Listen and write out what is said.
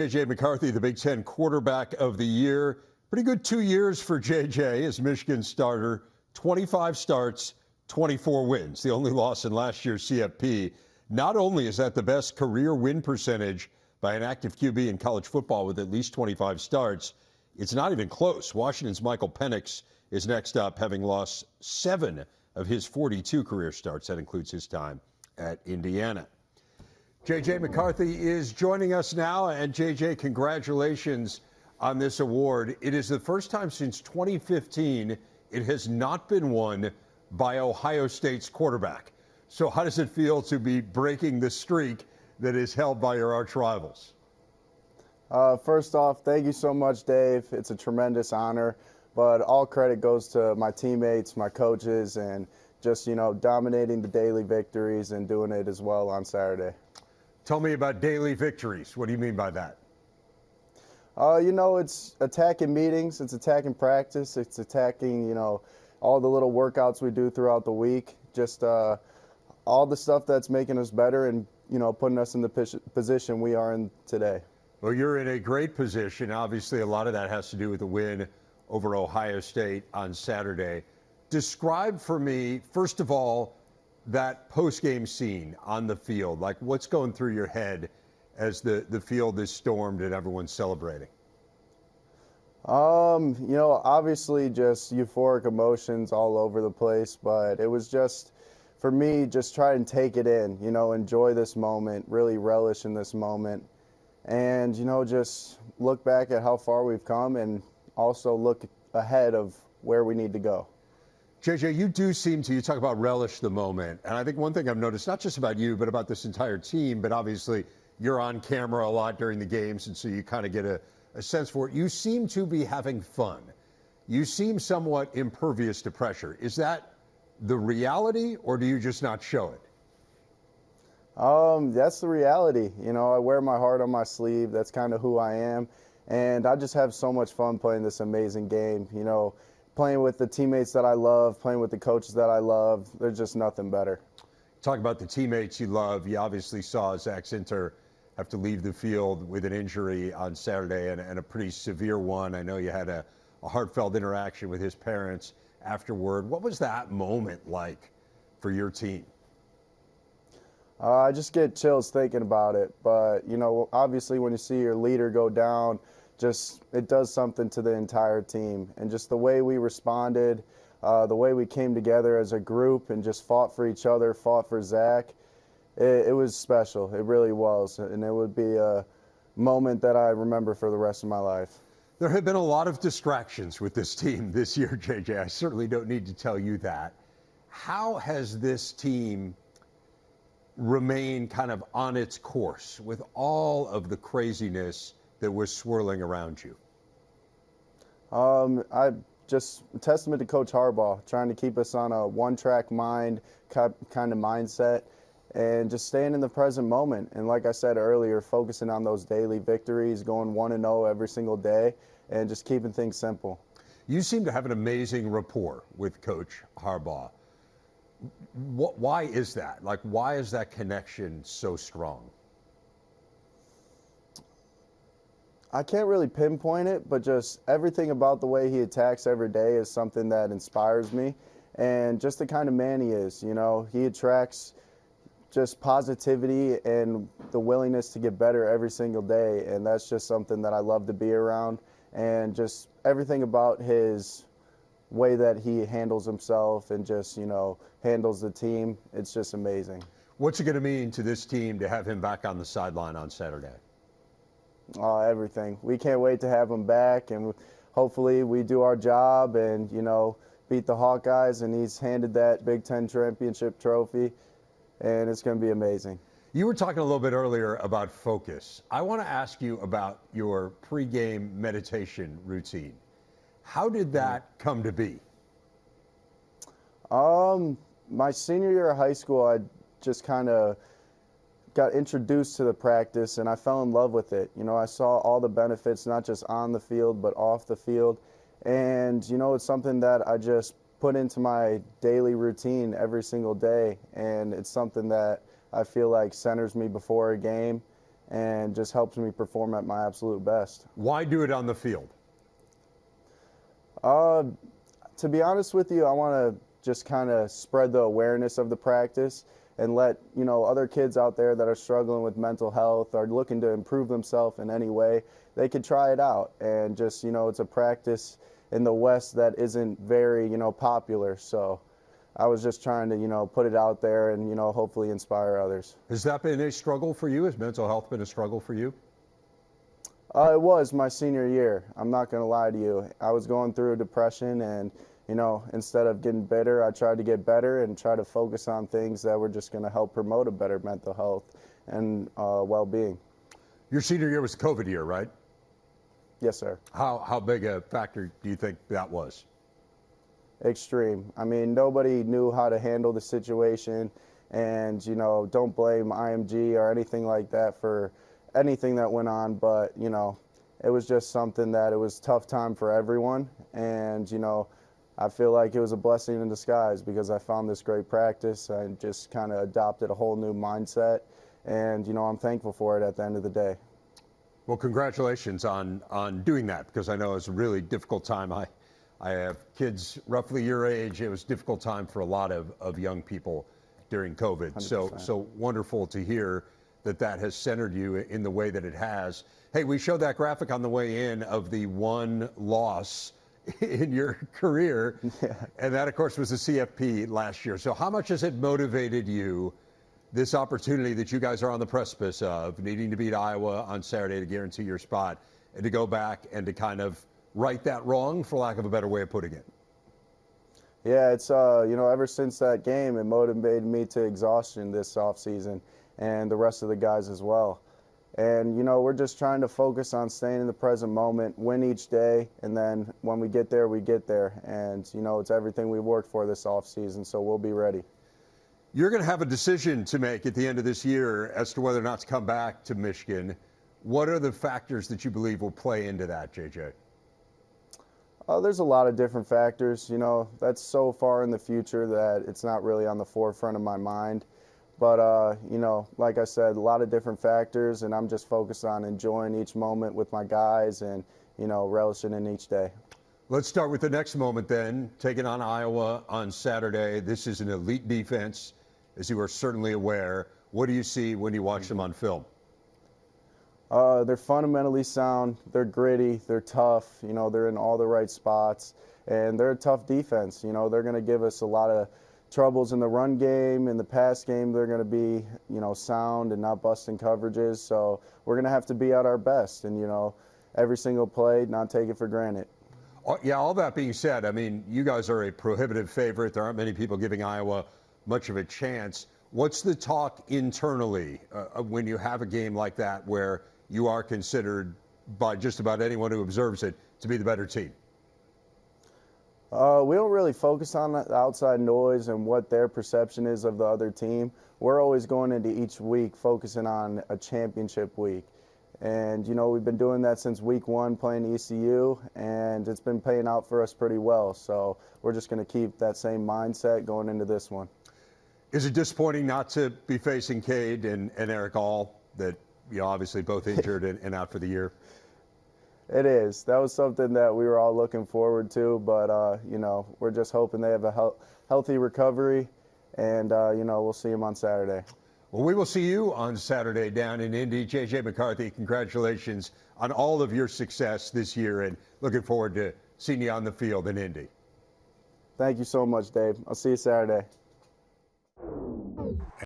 J.J. McCarthy, the Big Ten quarterback of the year. Pretty good 2 years for J.J. as Michigan starter. 25 starts, 24 wins. The only loss in last year's CFP. Not only is that the best career win percentage by an active QB in college football with at least 25 starts, it's not even close. Washington's Michael Penix is next up, having lost 7 of his 42 career starts. That includes his time at Indiana. J.J. McCarthy is joining us now. And J.J., congratulations on this award. It is the first time since 2015 it has not been won by Ohio State's quarterback. So how does it feel to be breaking the streak that is held by your arch rivals? First off, thank you so much, Dave. It's a tremendous honor, but all credit goes to my teammates, my coaches, and just, dominating the daily victories and doing it as well on Saturday. Tell me about daily victories. What do you mean by that? It's attacking meetings, it's attacking practice, it's attacking, all the little workouts we do throughout the week, just all the stuff that's making us better and, putting us in the position we are in today. Well, you're in a great position. Obviously, a lot of that has to do with the win over Ohio State on Saturday. Describe for me, first of all, that post-game scene on the field. Like, what's going through your head as the field is stormed and everyone's celebrating? Obviously just euphoric emotions all over the place, but it was just, for me, just try and take it in, enjoy this moment, really relish in this moment, and, just look back at how far we've come and also look ahead of where we need to go. JJ, you do seem to, you talk about relish the moment, and I think one thing I've noticed, not just about you, but about this entire team, but obviously you're on camera a lot during the games, and so you kind of get a sense for it. You seem to be having fun. You seem somewhat impervious to pressure. Is that the reality, or do you just not show it? That's the reality. I wear my heart on my sleeve. That's kind of who I am, and I just have so much fun playing this amazing game. Playing with the teammates that I love, playing with the coaches that I love, there's just nothing better. Talk about the teammates you love. You obviously saw Zach Zinter have to leave the field with an injury on Saturday and a pretty severe one. I know you had a heartfelt interaction with his parents afterward. What was that moment like for your team? I just get chills thinking about it. But, obviously when you see your leader go down, it does something to the entire team. And just the way we responded, the way we came together as a group and just fought for each other, fought for Zach, it was special. It really was. And it would be a moment that I remember for the rest of my life. There have been a lot of distractions with this team this year, JJ. I certainly don't need to tell you that. How has this team remained kind of on its course with all of the craziness that was swirling around you? I just testament to Coach Harbaugh, trying to keep us on a one-track mind kind of mindset and just staying in the present moment. And like I said earlier, focusing on those daily victories, going 1-0 every single day, and just keeping things simple. You seem to have an amazing rapport with Coach Harbaugh. Why is that? Like, why is that connection so strong? I can't really pinpoint it, but just everything about the way he attacks every day is something that inspires me. And just the kind of man he is, he attracts just positivity and the willingness to get better every single day. And that's just something that I love to be around. And just everything about his way that he handles himself and just, handles the team, it's just amazing. What's it going to mean to this team to have him back on the sideline on Saturday? Everything. We can't wait to have him back, and hopefully we do our job and, beat the Hawkeyes, and he's handed that Big Ten championship trophy, and it's going to be amazing. You were talking a little bit earlier about focus. I want to ask you about your pregame meditation routine. How did that come to be? My senior year of high school, I just kind of got introduced to the practice, and I fell in love with it. I saw all the benefits, not just on the field, but off the field. And, it's something that I just put into my daily routine every single day. And it's something that I feel like centers me before a game and just helps me perform at my absolute best. Why do it on the field? To be honest with you, I want to just kind of spread the awareness of the practice and let other kids out there that are struggling with mental health or looking to improve themselves in any way, they could try it out. And just it's a practice in the West that isn't very popular, so I was just trying to put it out there and hopefully inspire others. Has that been a struggle for you? Has mental health been a struggle for you? It was my senior year. I'm not going to lie to you. I was going through a depression, and instead of getting bitter, I tried to get better and try to focus on things that were just going to help promote a better mental health and well-being. Your senior year was the COVID year, right? Yes, sir. How big a factor do you think that was? Extreme. I mean, nobody knew how to handle the situation, and don't blame IMG or anything like that for anything that went on, but it was just something that it was a tough time for everyone, and I feel like it was a blessing in disguise because I found this great practice. I just kind of adopted a whole new mindset, and I'm thankful for it at the end of the day. Well, congratulations on doing that, because I know it's a really difficult time. I have kids roughly your age. It was a difficult time for a lot of young people during COVID. 100%. So wonderful to hear that has centered you in the way that it has. Hey, we showed that graphic on the way in of the one loss in your career, and that, of course, was the CFP last year. So how much has it motivated you, this opportunity that you guys are on the precipice of, needing to beat Iowa on Saturday to guarantee your spot, and to go back and to kind of right that wrong, for lack of a better way of putting it? Yeah, it's ever since that game, it motivated me to exhaustion this offseason, and the rest of the guys as well. And we're just trying to focus on staying in the present moment, win each day, and then when we get there, we get there. And it's everything we worked for this offseason, so we'll be ready. You're going to have a decision to make at the end of this year as to whether or not to come back to Michigan. What are the factors that you believe will play into that, JJ? There's a lot of different factors. That's so far in the future that it's not really on the forefront of my mind. But, like I said, a lot of different factors, and I'm just focused on enjoying each moment with my guys and, relishing in each day. Let's start with the next moment then, taking on Iowa on Saturday. This is an elite defense, as you are certainly aware. What do you see when you watch them on film? They're fundamentally sound, they're gritty, they're tough, they're in all the right spots, and they're a tough defense. They're going to give us a lot of troubles in the run game. In the pass game, they're going to be, sound and not busting coverages. So we're going to have to be at our best and, every single play, not take it for granted. Yeah, all that being said, I mean, you guys are a prohibitive favorite. There aren't many people giving Iowa much of a chance. What's the talk internally when you have a game like that where you are considered by just about anyone who observes it to be the better team? We don't really focus on the outside noise and what their perception is of the other team. We're always going into each week focusing on a championship week. And, we've been doing that since week one playing ECU, and it's been paying out for us pretty well. So we're just going to keep that same mindset going into this one. Is it disappointing not to be facing Cade and Eric All, that, obviously both injured and out for the year? It is. That was something that we were all looking forward to, but, we're just hoping they have a healthy recovery, and, we'll see them on Saturday. Well, we will see you on Saturday down in Indy. JJ McCarthy, congratulations on all of your success this year, and looking forward to seeing you on the field in Indy. Thank you so much, Dave. I'll see you Saturday.